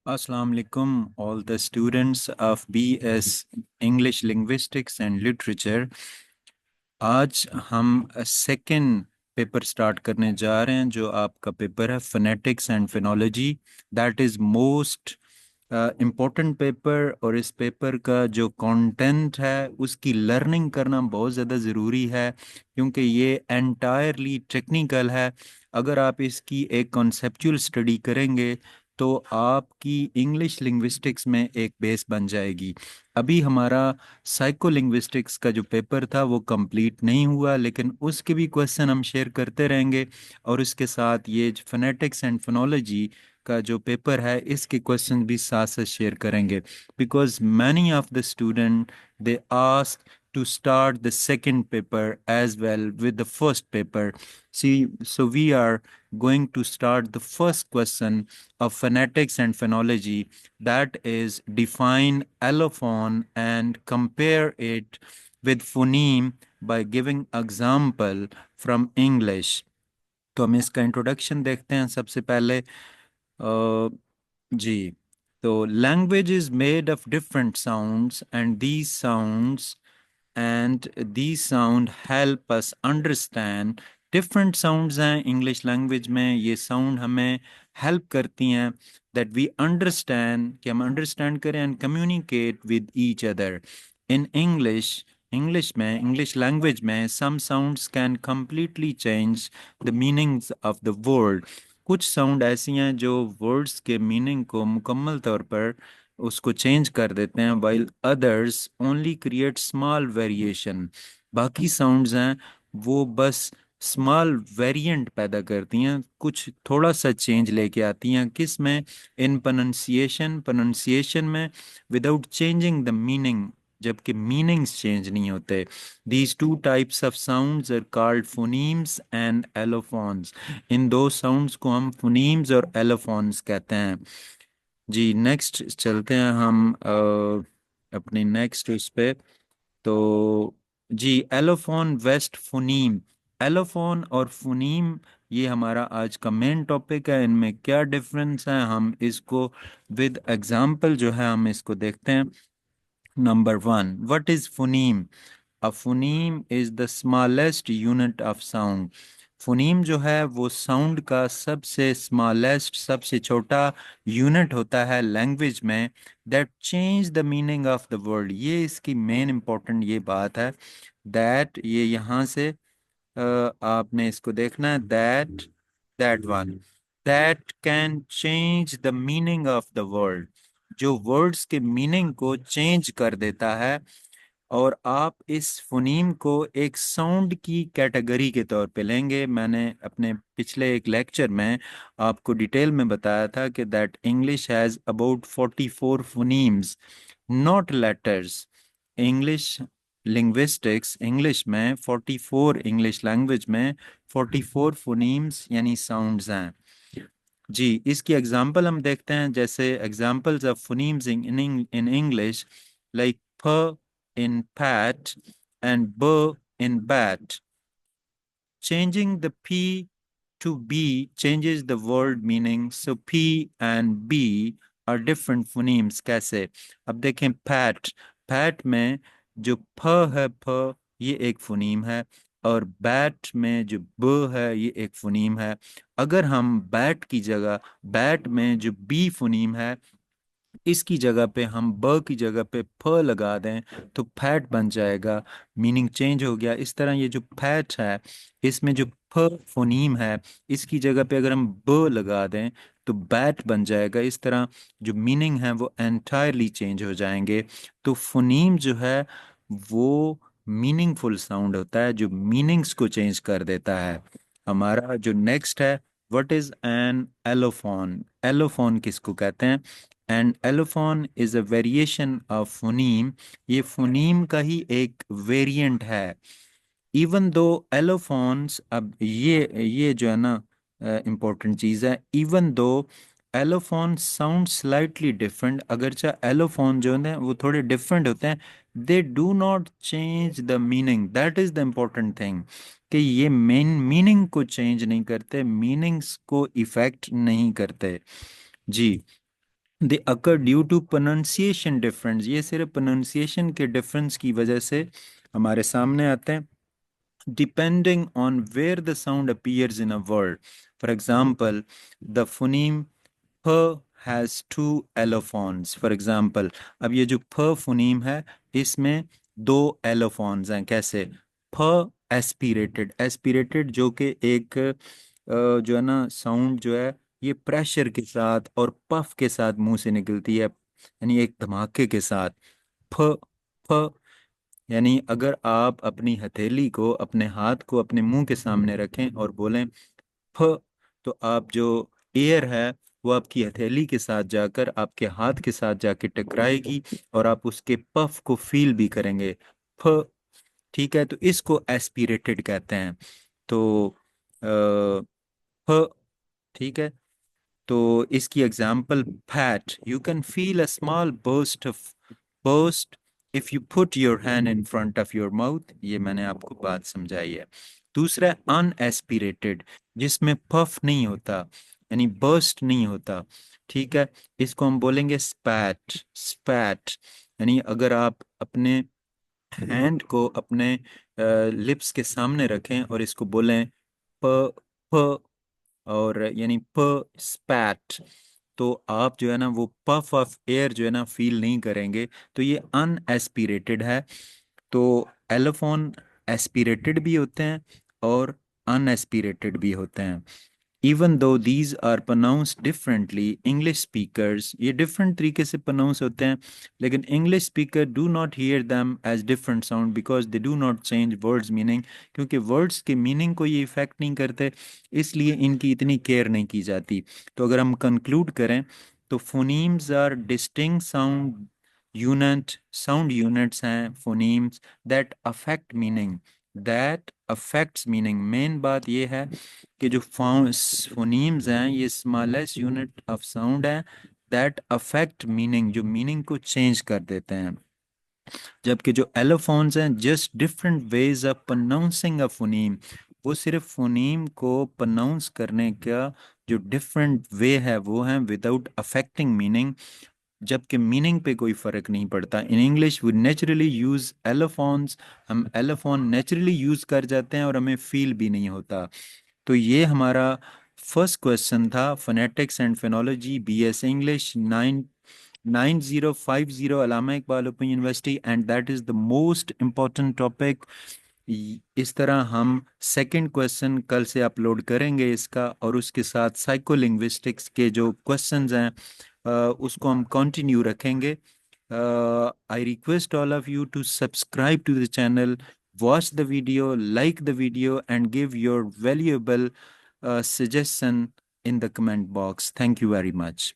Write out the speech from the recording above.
Assalamu alaikum, all the students of BS English Linguistics and Literature. आज हम second paper start करने जा रहे हैं जो आपका पेपर है phonetics and phonology. That is most important paper, और इस पेपर का जो कंटेंट है उसकी लर्निंग करना बहुत ज़्यादा ज़रूरी है क्योंकि ये एंटायरली टेक्निकल है। अगर आप इसकी एक कॉन्सेप्चुअल स्टडी करेंगे तो आपकी इंग्लिश लिंग्विस्टिक्स में एक बेस बन जाएगी। अभी हमारा साइको लिंग्विस्टिक्स का जो पेपर था वो कंप्लीट नहीं हुआ, लेकिन उसके भी क्वेश्चन हम शेयर करते रहेंगे। और इसके साथ ये फोनेटिक्स एंड फोनोलॉजी का जो पेपर है इसके क्वेश्चन भी साथ साथ शेयर करेंगे, because many of the student they ask to start the second paper as well with the first paper. See, so we are going to start the first question of phonetics and phonology, that is define allophone and compare it with phoneme by giving example from English. तो हम इसका introduction देखते हैं सबसे पहले। जी, तो language is made of different sounds and these sound help us understand. Different sounds हैं English language में, ये साउंड हमें हेल्प करती हैं दैट वी अंडरस्टैंड, कि हम अंडरस्टैंड करें and communicate with each other. In English में, इंग्लिश लैंग्वेज में some sounds can completely change the meanings of the word. कुछ साउंड ऐसी हैं जो वर्ड्स के मीनिंग को मुकम्मल तौर पर उसको चेंज कर देते हैं, while others only create small variation. बाकी साउंड्स हैं वो बस स्मॉल वेरिएंट पैदा करती हैं, कुछ थोड़ा सा चेंज लेके आती हैं। किस में? इन प्रोनाउंसिएशन में, विदाउट चेंजिंग द मीनिंग, जबकि मीनिंग्स चेंज नहीं होते। These two types of sounds are called phonemes and allophones. इन दो साउंड्स को हम फोनीम्स और एलोफोन्स कहते हैं। जी, नेक्स्ट चलते हैं हम अपने नेक्स्ट उस पे। तो जी, एलोफोन वेस्ट फोनीम। एलोफोन और फोनीम ये हमारा आज का मेन टॉपिक है। इनमें क्या डिफरेंस है हम इसको विद एग्जांपल जो है हम इसको देखते हैं। Number one, what is phoneme? A phoneme is the smallest unit of sound. Phoneme जो है वो साउंड का सबसे स्मॉलेस्ट, सबसे छोटा यूनिट होता है लैंग्वेज में, that change the meaning of the word. ये इसकी मेन इंपॉर्टेंट ये बात है, दैट ये यहाँ से आपने इसको देखना है, that that one, that can change the meaning of the word, जो वर्ड्स के मीनिंग को चेंज कर देता है। और आप इस फोनीम को एक साउंड की कैटेगरी के तौर पे लेंगे। मैंने अपने पिछले एक लेक्चर में आपको डिटेल में बताया था कि that English has about 44 phonemes, not letters. English linguistics, English में 44, इंग्लिश लैंग्वेज में 44 फोनीम्स यानी साउंड्स हैं। जी, इसकी एग्जांपल हम देखते हैं, जैसे examples of phonemes in English, like प in pat and b in bat. Changing the p to b changes the word meaning. So p and b are different phonemes. कैसे? अब देखें, pat, pat में जो फ है, फ ये एक फोनीम है, और बैट में जो ब है ये एक फोनीम है। अगर हम बैट की जगह, बैट में जो बी फोनीम है इसकी जगह पे हम ब की जगह पे फ लगा दें तो फैट बन जाएगा, मीनिंग चेंज हो गया। इस तरह ये जो फैट है इसमें जो फ फोनीम है इसकी जगह पे अगर हम ब लगा दें तो बैट बन जाएगा। इस तरह जो मीनिंग है वो एंटायरली चेंज हो जाएंगे। तो फोनीम जो है वो मीनिंगफुल साउंड होता है जो मीनिंग्स को चेंज कर देता है। हमारा जो नेक्स्ट है, what is an allophone? Allophone किसको कहते हैं? And allophone is a variation of phoneme. ये फोनीम का ही एक वेरिएंट है। इवन दो एलोफोन्स, अब ये जो है ना इम्पोर्टेंट चीज़ है, इवन दो एलोफोन साउंड स्लाइटली डिफरेंट, अगरचे एलोफोन जो हैं वो थोड़े डिफरेंट होते हैं, they do not change the meaning. That is the important thing, कि ये मेन मीनिंग को चेंज नहीं करते, मीनिंग्स को इफेक्ट नहीं करते। जी, they occur due to pronunciation difference, ये सिर्फ प्रोनाउंसिएशन के डिफरेंस की वजह से हमारे सामने आते हैं, depending on where the sound appears in a word. For example, the phoneme फ has two allophones. For example, अब ये जो फ phoneme है, इसमें दो allophones हैं। कैसे? फ एस्पिरेटेड, एस्पिरेटेड जो कि एक जो है ना साउंड जो है, ये प्रेशर के साथ और पफ के साथ मुंह से निकलती है, यानी एक धमाके के साथ। फ फ यानी अगर आप अपनी हथेली को, अपने हाथ को अपने मुंह के सामने रखें और बोलें फ, तो आप जो एयर है वो आपकी हथेली के साथ जाकर आपके हाथ के साथ जाके टकराएगी और आप उसके पफ को फील भी करेंगे। फ, ठीक है, तो इसको एस्पिरेटेड कहते हैं। तो फ, ठीक है, तो इसकी example fat, you can feel a small burst if you put your hand in front of your mouth, ये मैंने आपको बात समझाई है। दूसरा अनएस्पिरेटेड, जिसमें पफ नहीं होता, यानी बर्स्ट नहीं होता, ठीक है, इसको हम बोलेंगे स्पैट। स्पैट यानी अगर आप अपने हैंड को अपने लिप्स के सामने रखें और इसको बोलें प प, और यानी प स्पैट, तो आप जो है ना वो पफ ऑफ एयर जो है ना फील नहीं करेंगे, तो ये अनएस्पिरेटेड है। तो एलोफोन एस्पिरेटेड भी होते हैं और अनएस्पिरेटेड भी होते हैं। Even though these are pronounce differently, English speakers ये डिफरेंट तरीके से प्रोनाउंस होते हैं, लेकिन English speaker do not hear them as different sound because they do not change words meaning, क्योंकि वर्ड्स के मीनिंग को ये इफेक्ट नहीं करते, इसलिए इनकी इतनी केयर नहीं की जाती। तो अगर हम कंक्लूड करें तो phonemes are distinct sound units हैं phonemes that affect meaning, that affects meaning. Main बात ये है कि जो फोनीम्स हैं ये स्मॉलेस्ट यूनिट ऑफ साउंड है दैट अफेक्ट मीनिंग, जो मीनिंग को चेंज कर देते हैं। जबकि जो एलोफोन्स हैं just different ways of pronouncing a phoneme, वो सिर्फ फोनीम को प्रोनाउंस करने का जो डिफरेंट वे है वो है विदाउट अफेक्टिंग मीनिंग, जबकि मीनिंग पे कोई फर्क नहीं पड़ता। In English we naturally use allophones, हम एलोफोन नेचुरली यूज कर जाते हैं और हमें फील भी नहीं होता। तो ये हमारा फर्स्ट क्वेश्चन था, phonetics and phonology BS English 9050 Allama Iqbal open university, and that is the most important topic. इस तरह हम सेकंड क्वेश्चन कल से अपलोड करेंगे इसका, और उसके साथ साइको लिंग्विस्टिक्स के जो क्वेश्चंस हैं उसको हम कंटिन्यू रखेंगे। I request all of you to subscribe to the channel, watch the video, like the video, and give your valuable suggestion in the comment box. Thank you very much.